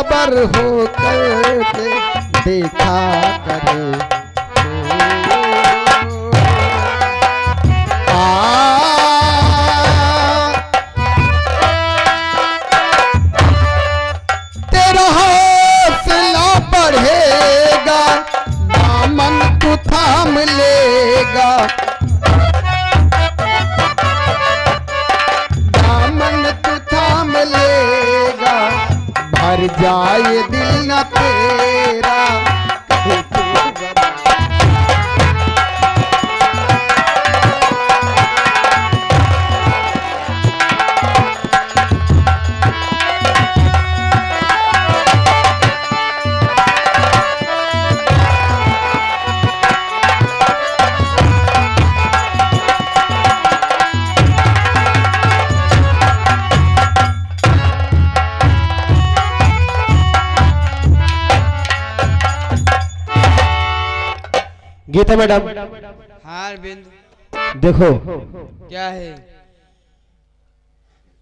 खबर हो कर के देखा करे। तेरा हौसला बढ़ेगा, दामन तू थाम लेगा, दामन तू थाम लेगा, भर जाए दिल न तेरा। गीता मैडम। हाँ अरविंद। देखो क्या है?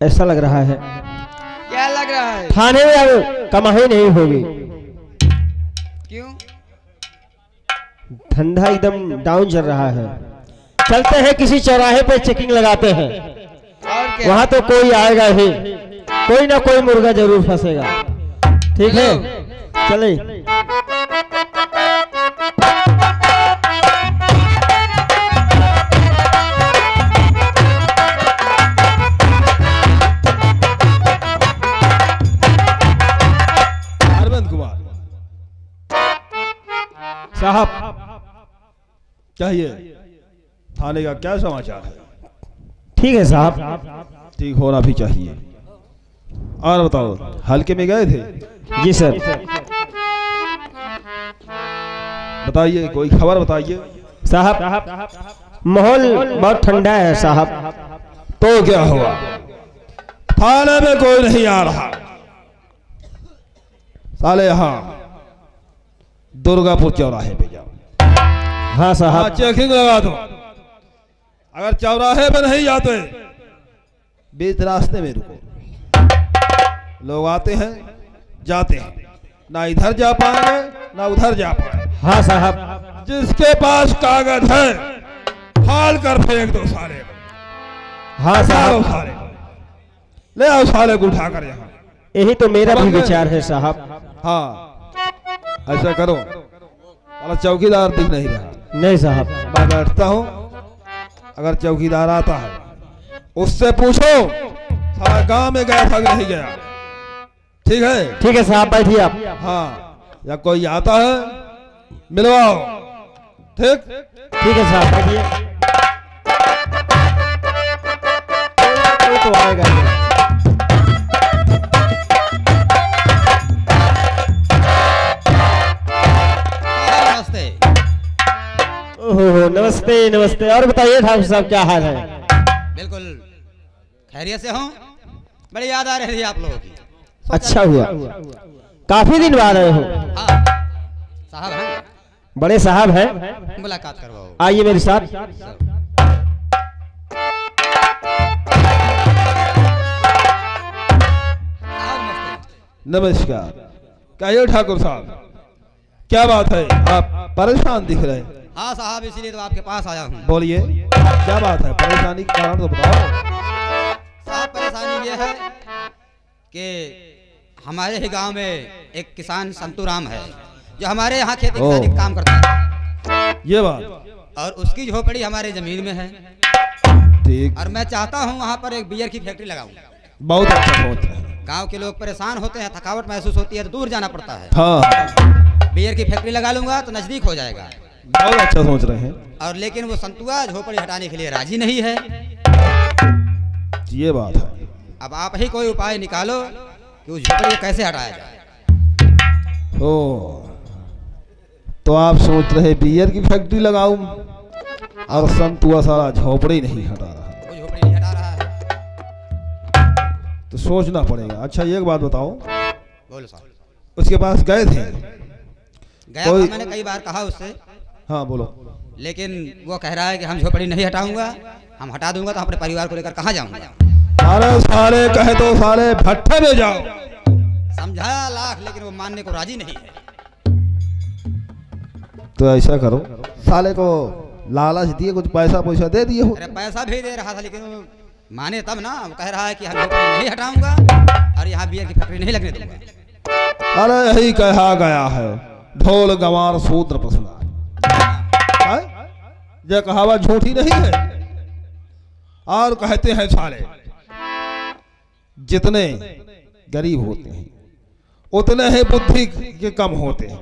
ऐसा लग रहा है क्या लग रहा है? थाने में अब कमाई नहीं होगी। क्यों? धंधा एकदम डाउन चल रहा है। चलते हैं किसी चौराहे पे चेकिंग लगाते हैं, और क्या? वहां तो कोई आएगा ही, कोई ना कोई मुर्गा जरूर फंसेगा। ठीक है, चले। साहब चाहिए थाने का क्या समाचार है? ठीक है साहब। ठीक होना भी चाहिए। और बताओ, हल्के में गए थे? जी सर। बताइए, कोई खबर बताइए। साहब माहौल बहुत ठंडा है साहब। तो क्या हुआ? थाने में कोई नहीं आ रहा। साले यहाँ दुर्गापुर चौराहे पे जाओ। हाँ साहब। चेकिंग लगा दो। अगर चौराहे पे नहीं जाते, बीच रास्ते में रुको। लोग आते हैं जाते हैं, ना इधर जा पाएंगे ना उधर जा पाएंगे। हाँ साहब। जिसके पास कागज है फाड़ कर फेंक दो साले को। हाँ साहब। साले ले आओ, साले को उठाकर यहाँ। यही तो मेरा भी विचार है साहब। हाँ, ऐसा करो। अगर चौकीदार दिख नहीं रहा, नहीं साहब। मैं बैठता हूँ। अगर चौकीदार आता है उससे पूछो सारा गांव में गया था कि नहीं गया। ठीक है? ठीक है साहब, बैठिए आप। हाँ, या कोई आता है मिलवाओ। ठीक? ठीक है साहब, बैठिए। कोई तो आएगा। ओहो, नमस्ते नमस्ते। और बताइए ठाकुर साहब, क्या हाल है? बिल्कुल खैरियत से हूँ। बड़ी याद आ रही थी आप लोगों की। अच्छा हुआ, काफी दिन बाद आए हो। हाँ साहब हैं, बड़े साहब हैं, मुलाकात करवाओ। आइए मेरे साथ। नमस्कार। कहिए ठाकुर साहब, क्या बात है? आप परेशान दिख रहे हैं। हाँ साहब, इसीलिए तो आपके पास आया हूँ। बोलिए, क्या बात है? परेशानी का कारण तो बताओ। साहब परेशानी ये है कि हमारे ही गांव में एक किसान संतू राम है, जो हमारे यहाँ खेती किसानी का काम करता है। ये बात। और उसकी झोपड़ी हमारे जमीन में है। ठीक। और मैं चाहता हूँ वहाँ पर एक बियर की फैक्ट्री लगाऊं। बहुत अच्छा सोच है। गांव के लोग परेशान होते हैं, थकावट महसूस होती है तो दूर जाना पड़ता है। हाँ, बियर की फैक्ट्री लगा लूंगा तो नजदीक हो जाएगा। बहुत अच्छा सोच रहे हैं। और लेकिन वो संतुआ झोपड़ी हटाने के लिए राजी नहीं है। ये बात है। अब आप ही कोई उपाय निकालो कि उस झोपड़ी को कैसे हटाया जाए। ओ, तो आप सोच रहे बियर की फैक्ट्री लगाऊं और संतुआ सारा झोपड़ी नहीं हटा रहा। वो झोपड़ी नहीं हटा रहा है। तो सोचना पड़ेगा। अच्छा, एक बात बताओ, बोलो साहब। उसके पास गए थे? गया था, मैंने कई बार कहा उससे। हाँ बोलो। लेकिन वो कह रहा है कि हम झोपड़ी नहीं हटाऊंगा, हम हटा दूंगा तो अपने परिवार को लेकर कहाँ जाऊंगा। अरे साले कहे तो साले भट्टे में जाओ। समझाया लाख, लेकिन वो मानने को राजी नहीं है। तो ऐसा करो, साले को लालच दिए, कुछ पैसा पैसा दे दिए हो। अरे पैसा भी दे रहा था, लेकिन वो माने तब ना। वो कह रहा है कि हम नौकरी नहीं हटाऊंगा और यहाँ बियर की फैक्ट्री नहीं लगने दूंगा। अरे यही कहा गया है, ढोल गंवार शूद्र पसंद। यह कहावत झूठी नहीं है। और कहते हैं साले जितने गरीब होते हैं उतने ही बुद्धि के कम होते हैं।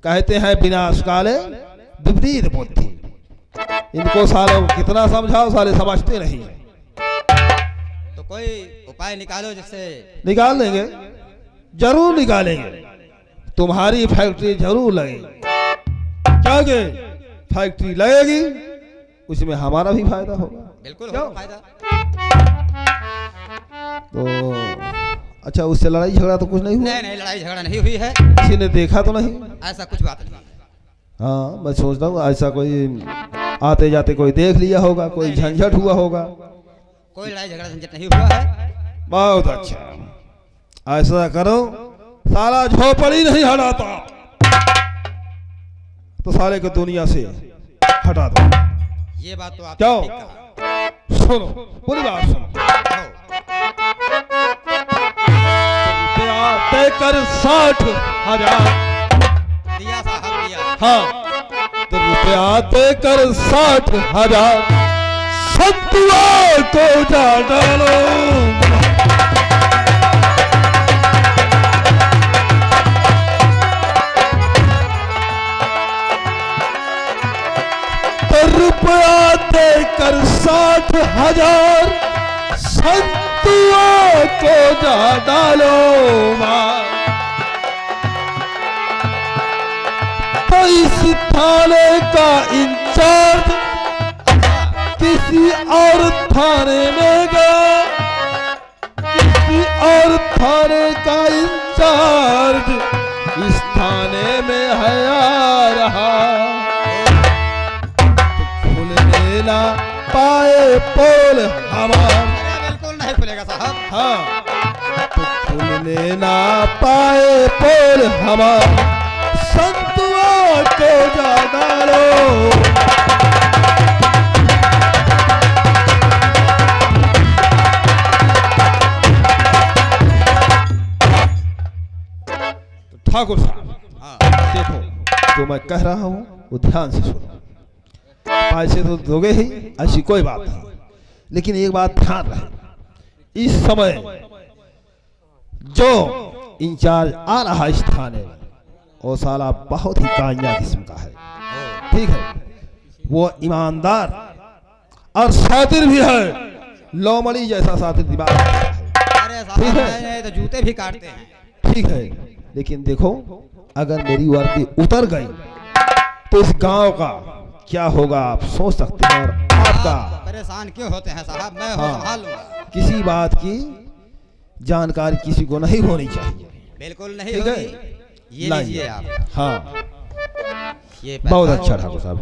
कहते हैं विनाश काले विपरीत बुद्धि। इनको साले कितना समझाओ, साले समझते नहीं। तो कोई उपाय निकालो जिससे। निकाल देंगे, जरूर निकालेंगे। तुम्हारी फैक्ट्री जरूर लगेगी। क्या के फैक्ट्री लगेगी, उसमें हमारा भी फायदा होगा। बिल्कुल होगा फायदा। तो अच्छा, उससे लड़ाई झगड़ा तो कुछ नहीं हुआ? नहीं नहीं, लड़ाई झगड़ा नहीं हुई है। किसी ने देखा तो नहीं? ऐसा कुछ बात नहीं। हाँ, मैं सोचता हूँ ऐसा कोई आते जाते कोई देख लिया होगा, कोई झंझट हुआ होगा। कोई लड़ाई झगड़ा झंझट नहीं हुआ है। बहुत अच्छा, ऐसा करो, साला झोपड़ी नहीं हटाता तो साले को दुनिया से हटा दो। ये बात तो आप क्यों? ठीक कहा। सुनो, पूरी बात सुनो। रुपया देकर 60,000 दिया साहब दिया। हाँ, तो रुपया देकर 60,000 संतुआ को जा डालो। तो रुपया देकर 60,000 संतुआ को जा डालो। तो इस थाने का इंचार्ज किसी और थाने में गया, किसी और थाने का इंचार्ज इस थाने में है आ रहा। खुलने ना पाए पोल हमारा। बिल्कुल नहीं खुलेगा साहब। हाँ, तो खुलने ना पाए पोल हमारा संतुआ को जा डालो। तो ठाकुर साहब, हाँ। देखो जो मैं कह रहा हूँ वो ध्यान से सुनो। पैसे तो दोगे ही, ऐसी कोई बात नहीं, लेकिन एक बात ध्यान रहे, इस समय जो इंचार्ज आ रहा है इस थाने में, वो साला बहुत ही कांया किस्म का है। ठीक है, वो ईमानदार और सातिर भी है, लोमड़ी जैसा सातिर दिमाग है। अरे साहब ठीक है। नहीं तो जूते भी काटते हैं। ठीक है, लेकिन देखो अगर मेरी वर्दी उतर गई तो इस गांव का क्या होगा आप सोच सकते हैं। और आपका आप परेशान क्यों होते हैं साहब, मैं हाँ, संभाल लूंगा। किसी बात की जानकारी किसी को नहीं होनी चाहिए। बिल्कुल नहीं ठीक है? होगी। ये नहीं। लीजिए आप। हाँ, ये बहुत पैसा। अच्छा ठाकुर साहब,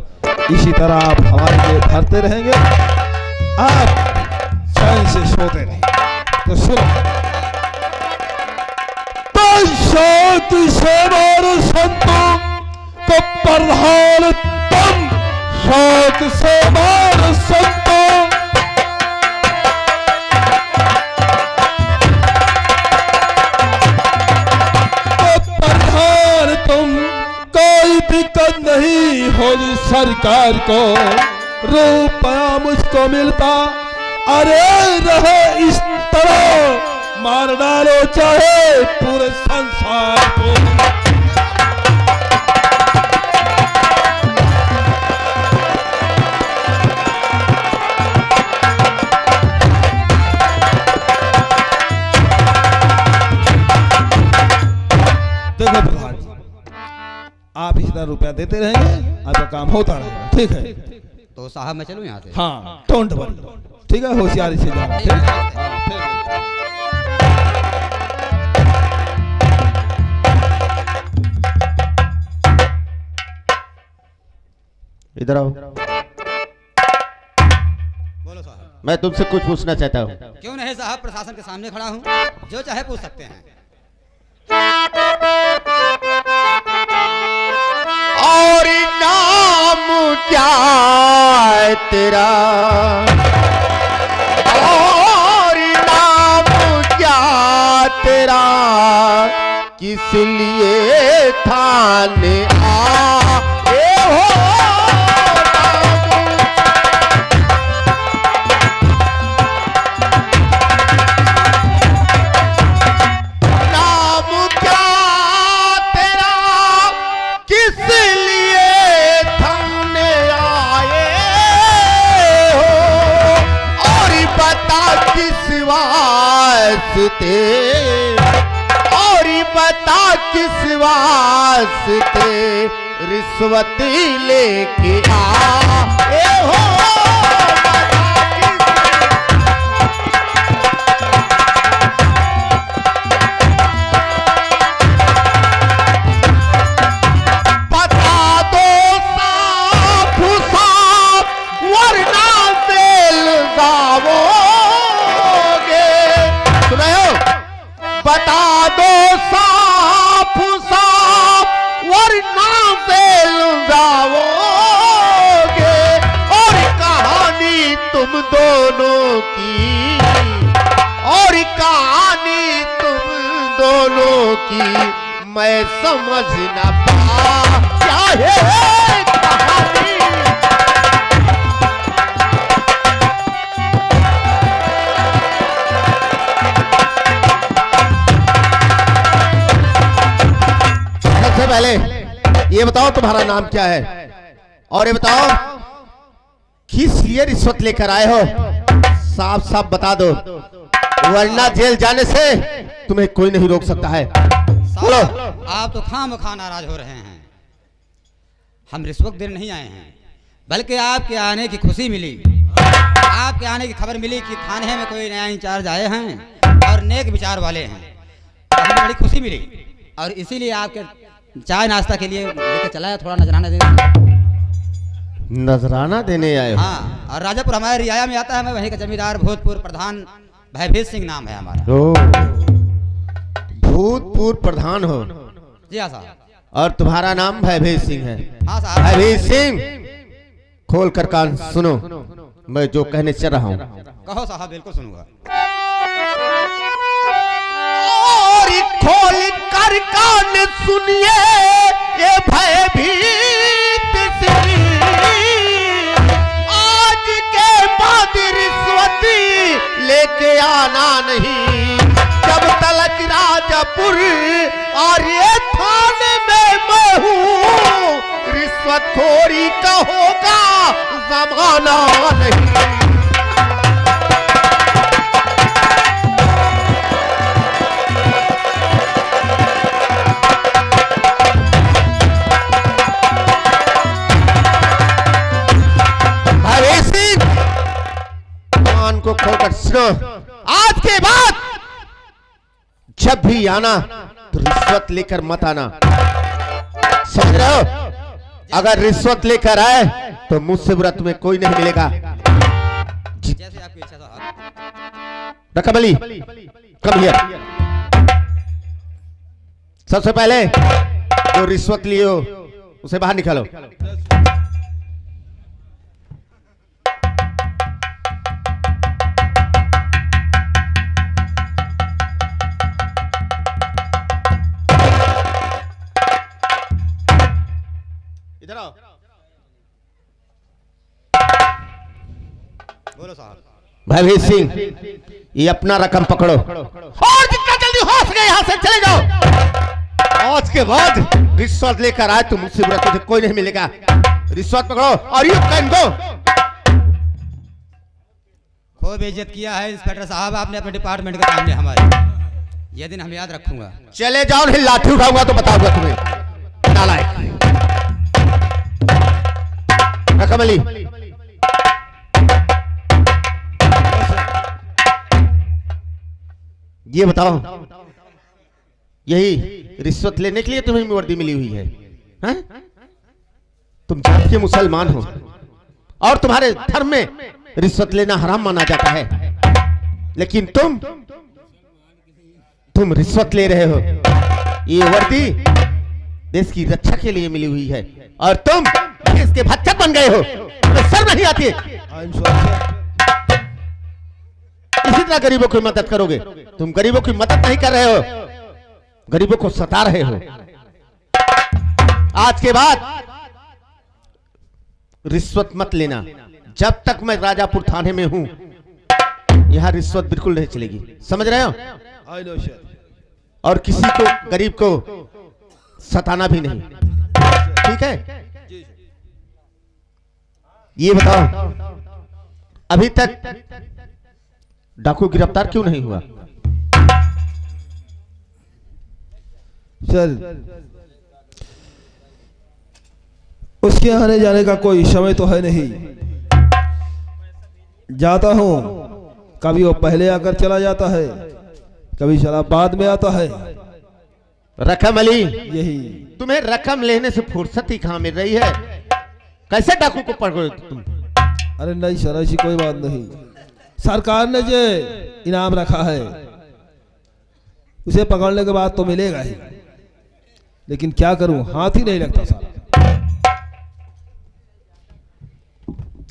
इसी तरह आप हमारे लिए भरते रहेंगे, आप चैन से सोते रहेंगे। तो सुनो, शांत से मारो संतों को प्रधान तुम, शांत से मारो संतों। तो प्रधान तुम, कोई दिक्कत नहीं होगी सरकार को, रुपया मुझको मिलता। अरे रहे इस तरह, मार डालो चाहे पूरे संसार को। देखो प्रधान जी, आप इस तरह रुपया देते रहेंगे, आपका काम होता रहेगा। ठीक है? तो साहब मैं चलूं यहाँ से? हाँ, डोंट वरी। ठीक है, होशियारी से जाना। ठीक है? इधर आओ, बोलो साहब। मैं तुमसे कुछ पूछना चाहता हूँ। क्यों नहीं साहब, प्रशासन के सामने खड़ा हूँ, जो चाहे पूछ सकते हैं। और नाम क्या है तेरा, और नाम क्या तेरा, किस लिए थाने आए हो। नाम क्या तेरा, किस लिए थाने आए हो, और बता किस वास्ते, और बता किस वास्ते रिश्वत लेके आए हो। बता दो साफ साफ, वरना बेल जाओगे। सुना हो? बता दो साफ साफ, वरना बेल जाओगे। और कहानी तुम दोनों की, और कहानी तुम दोनों की मैं समझ न पा क्या है कहानी। सबसे पहले ये बताओ तुम्हारा नाम क्या है, और ये बताओ किस लिए रिश्वत लेकर आए हो। साफ साफ बता दो, वरना जेल जाने से तुम्हें कोई नहीं रोक सकता है। बोलो। आप तो खामखा नाराज हो रहे हैं। हम रिश्वत देने नहीं आए हैं, बल्कि आपके आने की खुशी मिली। आपके आने की खबर मिली कि थाने में कोई नया इंचार्ज आए हैं और नेक विचार वाले हैं, तो हमें बड़ी खुशी मिली। और इसीलिए आपके चाय नाश्ता के लिए लेकर चला है, थोड़ा नजराना देने। नजराना देने आए हो? हाँ, और राजापुर हमारे रियाया में आता है। मैं वहीं का जमींदार भूतपूर्व प्रधान भयभीत सिंह नाम है हमारा। ओ, भूतपूर्व प्रधान हो? जी हाँ साहब। और तुम्हारा नाम भयभीत सिंह है? हाँ साहब। भयभीत सिंह, खोल कर कान सुनो, मैं जो कहने चल रहा हूँ। कहो साहब, बिल्कुल सुनूंगा। और खोल कर कान सुनिए ये भयभीत सिंह, आज के बाद रिश्वत लेके आना नहीं। जब तलक राजापुर और ये थाने में मैं हूँ, रिश्वतखोरी का होगा जमाना नहीं। को खोलकर सुनो, आज के बाद जब भी आना तो रिश्वत लेकर मत आना, समझ रहे हो? अगर रिश्वत लेकर आए तो मुझसे बुरा तुम्हें कोई नहीं मिलेगा। जैसे आपकी इच्छा साहब। रकम अली, कम हियर। सबसे पहले जो रिश्वत लिए हो उसे बाहर निकालो। इधर आओ। बोलो साहब। भयभीत सिंह, ये अपना रकम पकड़ो और जितना जल्दी हो सके यहाँ से चले जाओ। आज के बाद रिश्वत लेकर आए तो मुझसे बुरा तुझे कोई नहीं मिलेगा। रिश्वत पकड़ो और यू कैन गो। खूब इज्जत किया है इंस्पेक्टर साहब आपने अपने डिपार्टमेंट के सामने हमारे। ये दिन हम याद रखूंगा। चले जाओ, नहीं लाठी उठाऊंगा तो बताऊंगा तुम्हें। नालायक। रकम अली, ये बताओ, यही रिश्वत लेने के लिए तुम्हें वर्दी मिली हुई है? हैं? तुम जात के मुसलमान हो और तुम्हारे धर्म में रिश्वत लेना हराम माना जाता है, लेकिन तुम रिश्वत ले रहे हो। ये वर्दी देश की रक्षा के लिए मिली हुई है और तुम देश के भक्षक बन गए हो। तुम्हें शर्म नहीं आती? I am sorry sir. इसी तरह गरीबों की मदद करोगे? तुम गरीबों की मदद नहीं कर रहे हो, गरीबों को सता रहे हो। आज के बाद रिश्वत मत लेना। जब तक मैं राजापुर थाने में हूं यहां रिश्वत बिल्कुल नहीं चलेगी, समझ रहे हो? I know sir. और किसी को गरीब को सताना भी नहीं, ठीक है? ये बताओ अभी तक डाकू गिरफ्तार क्यों नहीं हुआ? सर उसके आने जाने का कोई समय तो है नहीं। जाता हूं, कभी वो पहले आकर चला जाता है, कभी चला बाद में आता है। रकम अली, यही। तुम्हें रकम लेने से फुर्सत ही कहां मिल रही है? कैसे डाकू को पकड़ो तुम? अरे नहीं सर, ऐसी कोई बात नहीं। सरकार ने जो इनाम रखा है उसे पकड़ने के बाद तो मिलेगा ही, लेकिन क्या करूं, हाथ ही नहीं लगता सारा।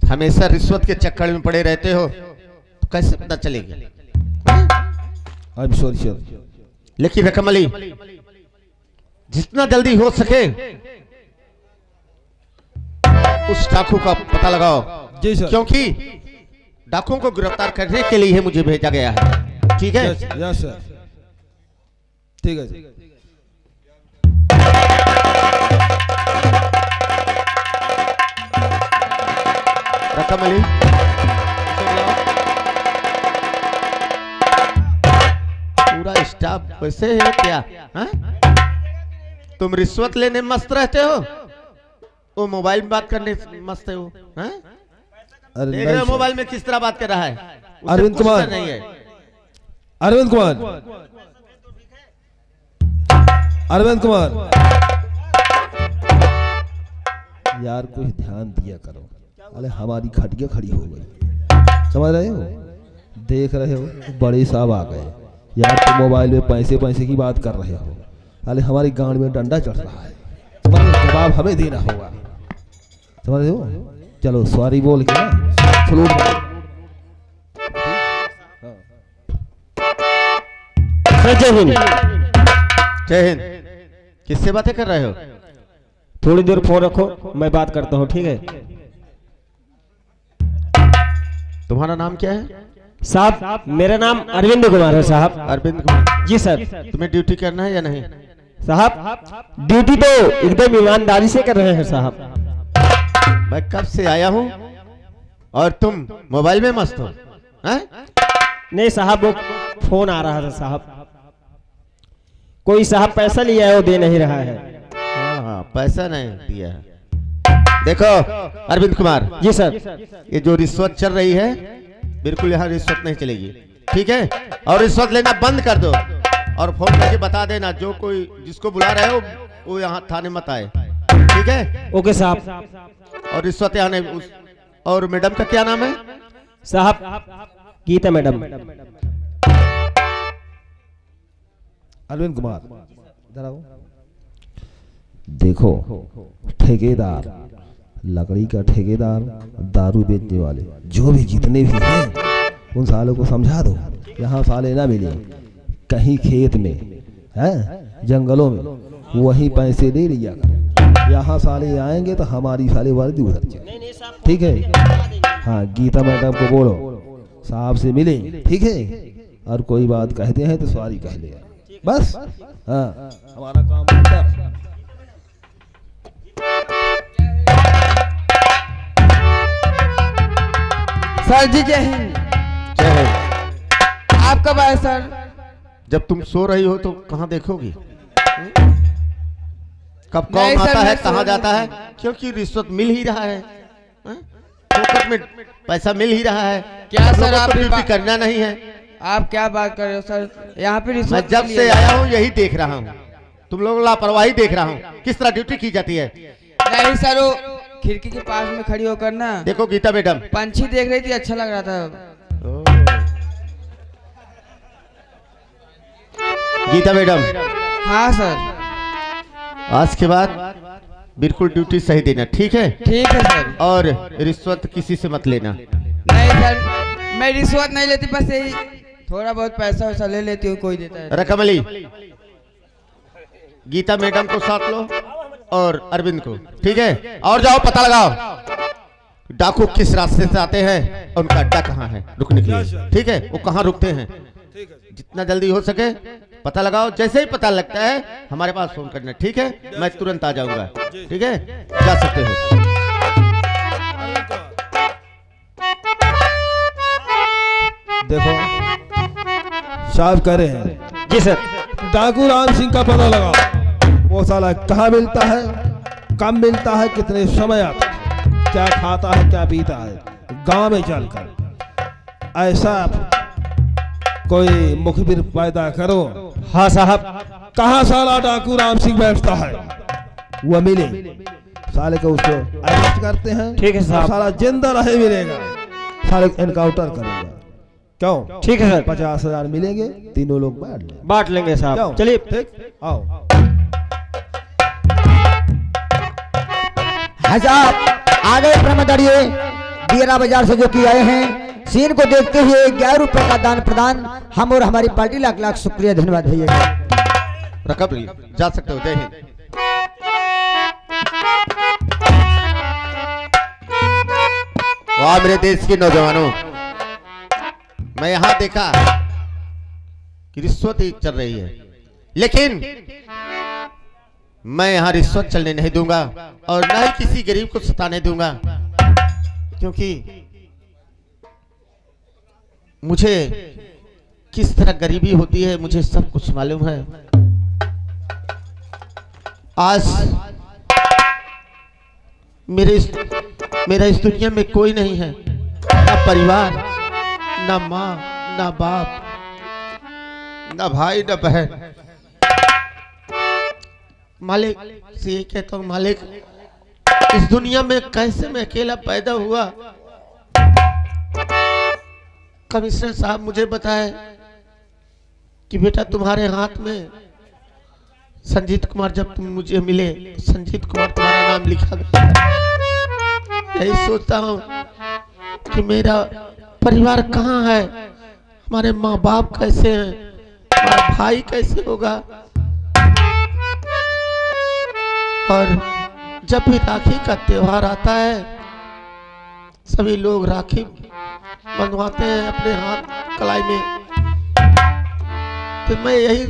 हमेशा रिश्वत के चक्कर में पड़े रहते हो तो कैसे पता चलेगा? I am sorry sir. लेकिन रकम अली, जितना जल्दी हो सके उस डाकू का पता लगाओ। जी सर। क्योंकि डाकुओं को गिरफ्तार करने के लिए मुझे भेजा गया है, ठीक है? यस सर, ठीक है सर। रकम अली, पूरा स्टाफ वैसे है क्या? हा? तुम रिश्वत लेने मस्त रहते हो, वो मोबाइल में बात करने मस्त है वो। हा? अरे देख रहे हो मोबाइल में किस तरह बात कर रहा है? उससे अरविंद पूछना कुमार नहीं है। अरविंद कुमार, अरविंद कुमार, यार कुछ ध्यान दिया करो। अरे हमारी खटिया खड़ी हो गई, समझ रहे हो? देख रहे हो बड़े साहब आ गए यार, तुम मोबाइल में पैसे पैसे की बात कर रहे हो। अरे हमारी गांड में डंडा चढ़ रहा है, जवाब हमें देना होगा, समझ रहे हो? चलो सॉरी बोल के ना सलूट मारो। जय हिंद। जय हिंद। किससे बातें कर रहे हो? थोड़ी देर फोन रखो, मैं बात करता हूँ, ठीक है? तुम्हारा नाम क्या है? साहब मेरा नाम अरविंद कुमार है साहब। अरविंद कुमार। जी सर। तुम्हें ड्यूटी करना है या नहीं? साहब ड्यूटी तो एकदम ईमानदारी से कर रहे हैं साहब। मैं कब से आया हूँ और तुम मोबाइल में मस्त हो? हैं? नहीं साहब, वो फोन आ रहा था साहब, कोई साहब पैसा लिया है वो दे नहीं रहा है। हाँ, पैसा नहीं दिया है। देखो अरविंद कुमार जी सर। ये जो रिश्वत चल रही है बिल्कुल यहाँ रिश्वत नहीं चलेगी, ठीक है? और रिश्वत लेना बंद कर दो और फोन करके बता देना जो कोई जिसको बुला रहे हो वो यहाँ थाने मत आए, ठीक है? ओके साहब। और रिश्वत यहाँ नहीं। और मैडम का क्या नाम है? साहब गीता मैडम। अरविंद कुमार इधर आओ। देखो ठेकेदार, लकड़ी का ठेकेदार, दारू बेचने वाले, जो भी जितने भी हैं उन सालों को समझा दो यहाँ साले ना मिले, कहीं खेत में है जंगलों में, वहीं पैसे ले लिया कर। यहाँ साले आएंगे तो हमारी साले वर्दी उधर जाए, ठीक है? हाँ गीता मैडम को बोलो साहब से मिले, ठीक है? और कोई बात कहते हैं तो सॉरी कह ले बस। हाँ हमारा काम होता है। सर जी जय हिंद। जय हिंद। आप कब आए सर? जब तुम सो रही हो तो कहाँ देखोगी? कब नहीं कौन सर, आता है मैं कहाँ सो जाता है? क्योंकि रिश्वत मिल ही रहा है, फोकट में पैसा मिल ही रहा है। क्या आप सर, लोगों को आप ड्यूटी बात- करना नहीं है। आप क्या बात कर रहे हो सर? यहाँ पे मैं रिश्वत जब के लिए से आया हूँ यही देख रहा हूँ, तुम लोग लापरवाही देख रहा हूँ, किस तरह ड्यूटी की जाती है। नहीं सर, वो खिड़की के पास में खड़ी होकर ना देखो गीता मैडम, पंछी देख रही थी, अच्छा लग रहा था। गीता मैडम हाँ सर। आज के बाद बिल्कुल ड्यूटी सही देना, ठीक है? ठीक है सर। और रिश्वत किसी से मत लेना। नहीं सर, मैं रिश्वत नहीं लेती, बस यही थोड़ा बहुत पैसा वैसा ले लेती हूँ, कोई देता है। रकमली, गीता मैडम को साथ लो और अरविंद को, ठीक है? और जाओ पता लगाओ डाकू किस रास्ते से आते हैं, उनका अड्डा कहाँ है रुकने के लिए, ठीक है? वो कहाँ रुकते हैं, जितना जल्दी हो सके पता लगाओ। जैसे ही पता लगता है हमारे पास फोन करना, ठीक है? मैं तुरंत आ जाऊंगा, ठीक है? जा सकते हो। देखो साहब कह रहे हैं जी सर। डाकू राम सिंह का पता लगाओ। वो साला कहाँ मिलता है, कब मिलता है, कितने समय आता है, क्या खाता है, क्या पीता है, गांव में चलकर ऐसा कोई मुखबिर पैदा करो। हाँ साहब। कहाँ साला डाकू राम सिंह बैठता है, वो मिले, साले को उसको अरेस्ट करते हैं। ठीक है साहब। साला जिंदा रहे मिलेगा, साले एनकाउंटर करेगा। क्यों? ठीक है सर। 50,000 मिलेंगे, तीनों लोग बांट लेंगे साहब। क्यों? चलिए ठीक, आओ। हाँ साहब, आ गए प्रमदड़िए दियरा बाजार से जो कि आए हैं। सीन को देखते हुए 11 रुपए का दान प्रदान हम और हमारी पार्टी लाख लाख शुक्रिया धन्यवाद भैया। रकमली, जा सकते हो। जय हिंद। वाह मेरे देश के नौजवानों, मैं यहां देखा कि रिश्वत ही चल रही है, लेकिन मैं यहां रिश्वत चलने नहीं दूंगा और ना ही किसी गरीब को सताने दूंगा, क्योंकि मुझे किस तरह गरीबी होती है मुझे सब कुछ मालूम है। आज मेरा इस दुनिया में कोई नहीं है, ना परिवार, ना माँ, ना बाप, ना भाई, ना बहन। मालिक से ये कहता हूँ, मालिक इस दुनिया में कैसे मैं अकेला पैदा हुआ। कमिश्नर साहब मुझे बताए कि बेटा तुम्हारे हाथ में संजीत कुमार, जब तुम मुझे मिले संजीत कुमार तुम्हारा नाम लिखा गया। यही सोचता हूँ कि मेरा परिवार कहाँ है, हमारे माँ बाप कैसे हैं, हमारा भाई कैसे होगा। और जब भी राखी का त्योहार आता है सभी लोग राखी बंधवाते हैं अपने हाथ कलाई में, तो मैं यही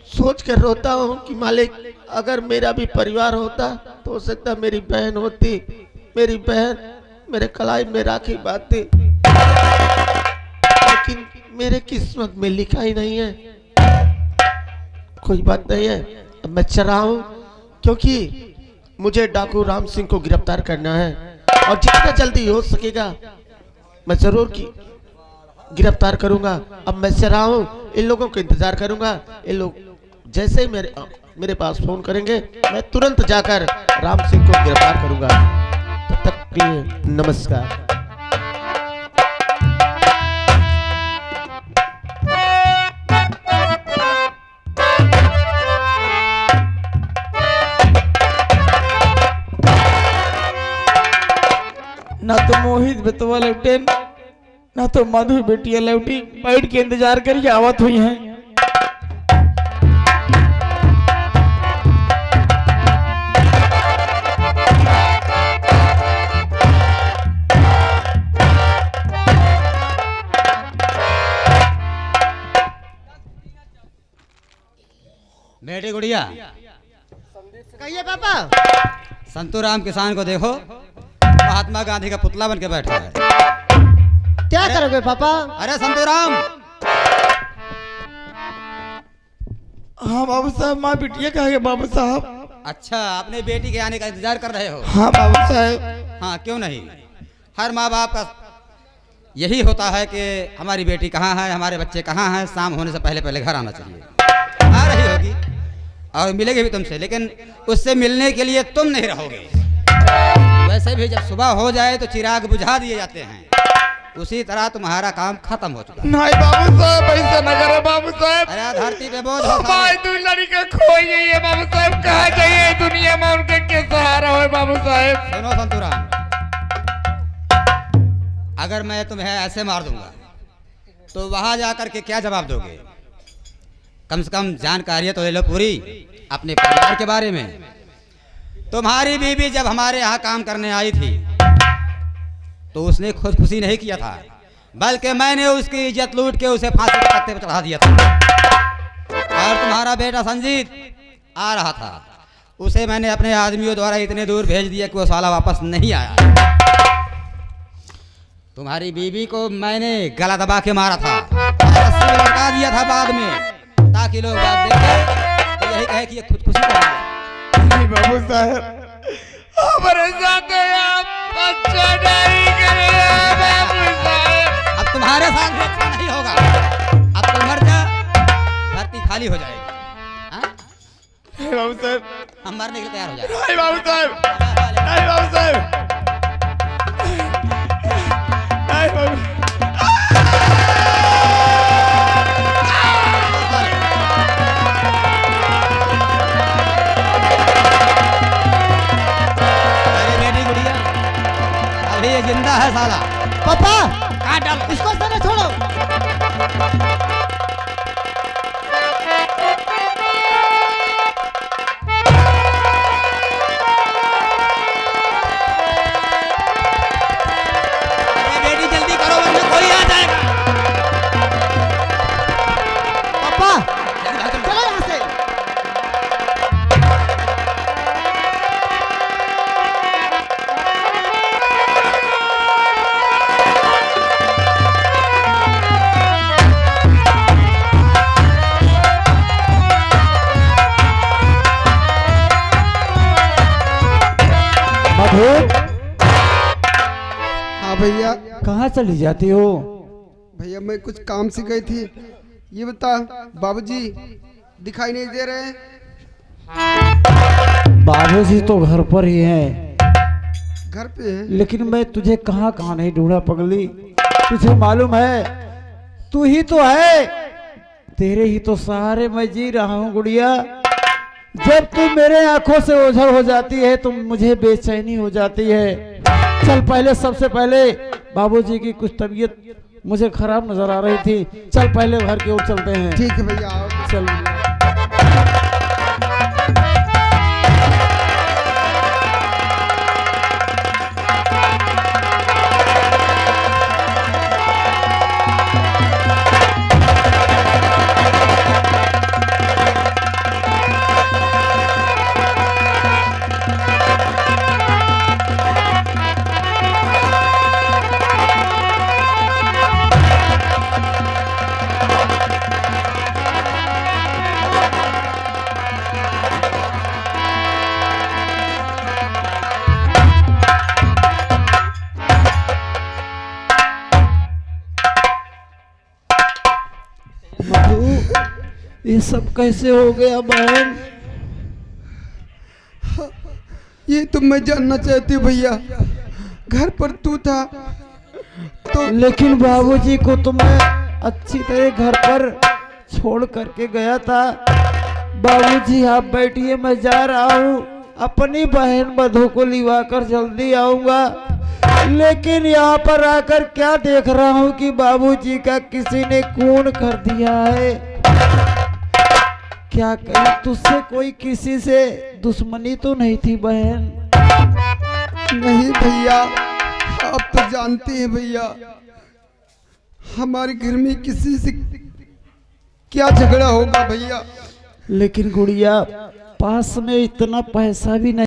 सोच कर रोता हूँ कि मालिक अगर मेरा भी परिवार होता तो हो सकता मेरी बहन होती, मेरी बहन मेरे कलाई में राखी बांधती, लेकिन मेरे किस्मत में लिखा ही नहीं है। कोई बात नहीं है, अब मैं चल रहा हूँ क्योंकि मुझे डाकू राम सिंह को गिरफ्तार करना है और जितना जल्दी हो सकेगा मैं जरूर की गिरफ्तार करूंगा। अब मैं चल रहा हूँ, इन लोगों को इंतजार करूंगा। इन लोग जैसे ही मेरे पास फोन करेंगे मैं तुरंत जाकर राम सिंह को गिरफ्तार करूंगा। तब तक के लिए नमस्कार। ना तो मोहित बेटवा लौटे, ना तो मधु बेटिया लौटी, बैठ के इंतजार करके आवत हुई हैं। बेटी गुड़िया, कहिए पापा। संतूराम किसान को देखो, महात्मा गांधी का पुतला बन के बैठा है। क्या करोगे पापा? अरे संतूराम, हाँ बाबू साहब, माँ बिटिया कहा गया बाबू साहब। अच्छा अपने बेटी के आने का इंतजार कर रहे हो? हाँ बाबू साहब। हाँ क्यों नहीं, हर माँ बाप का यही होता है कि हमारी बेटी कहाँ है, हमारे बच्चे कहाँ हैं, शाम होने से पहले पहले घर आना चाहिए। आ रही होगी और मिलेगी भी तुमसे, लेकिन उससे मिलने के लिए तुम नहीं रहोगे। वैसे भी जब सुबह हो जाए तो चिराग बुझा दिए जाते हैं, उसी तरह तुम्हारा काम खत्म हो चुका है। नहीं बाबू साहब, ऐसा न करो बाबू साहब। अरे धरती पे के बोझ हो साले। भाई तू लड़का खो जाइए बाबू साहब, कहाँ जाइए दुनिया में उनके के सहारा हो बाबू साहब। सुनो संतूराम, अगर मैं तुम्हें ऐसे मार दूंगा तो वहां जाकर के क्या जवाब दोगे? कम से कम जानकारी तो ले लो पूरी अपने परिवार के बारे में। तुम्हारी बीवी जब हमारे यहाँ काम करने आई थी तो उसने खुदकुशी नहीं किया था, बल्कि मैंने उसकी इज्जत लूट के उसे फांसी के पत्ते पर चढ़ा दिया था। और तुम्हारा बेटा संजीत आ रहा था, उसे मैंने अपने आदमियों द्वारा इतने दूर भेज दिया कि वो साला वापस नहीं आया। तुम्हारी बीवी को मैंने गला दबा के मारा था, रस्सी में लटका दिया था बाद में, ताकि लोग बात देखें तो यही कहे कि ये खुदकुशी कर रहा है। नहीं बाबू साहब, हमारे साथ आप अच्छा नहीं करिए बाबू साहब। अब तुम्हारे साथ भी अच्छा नहीं होगा। अब तुम मर जा, धरती खाली हो जाएगी। हाँ? नहीं बाबू साहब, हम मरने के लिए तैयार हो जाएंगे। नहीं बाबू साहब, नहीं बाबू साहब, नहीं बाबू। अरे बेटी गुड़िया, अभी ये जिंदा है साला। पापा काट डालो इसको साला छोड़ो। अरे बेटी जल्दी करो वरना कोई आ जाएगा। पापा जल्दी भाग चलो यहाँ से। मधु हाँ भैया, कहाँ चली जाती हो? भैया मैं कुछ काम से गई थी। ये बता बाबूजी दिखाई नहीं दे रहे हैं? बाबूजी तो घर पर ही हैं, घर पे है। लेकिन मैं तुझे कहाँ कहाँ नहीं ढूंढा पगली। तुझे मालूम है तू ही तो है, तेरे ही तो सहारे मैं जी रहा हूँ गुड़िया। जब तू मेरे आंखों से ओझल हो जाती है तो मुझे बेचैनी हो जाती है। चल पहले, सबसे पहले बाबूजी की कुछ तबीयत मुझे खराब नजर आ रही थी, चल पहले घर की ओर चलते हैं। ठीक है भैया, आओ। चल ये सब कैसे हो गया बहन? ये तो मैं जानना चाहती हूँ भैया। घर पर तू था तो लेकिन बाबूजी को तो मैं अच्छी तरह घर पर छोड़ करके गया था। बाबूजी आप बैठिए, मैं जा रहा हूँ, अपनी बहन मधु को लिवा कर जल्दी आऊंगा। लेकिन यहाँ पर आकर क्या देख रहा हूँ कि बाबूजी का किसी ने खून कर दिया है। क्या कहीं तुझसे कोई किसी से दुश्मनी तो नहीं थी बहन? नहीं भैया, आप तो जानते हैं भैया हमारे घर में किसी से क्या झगड़ा होगा भैया। लेकिन गुड़िया पास में इतना पैसा भी नहीं।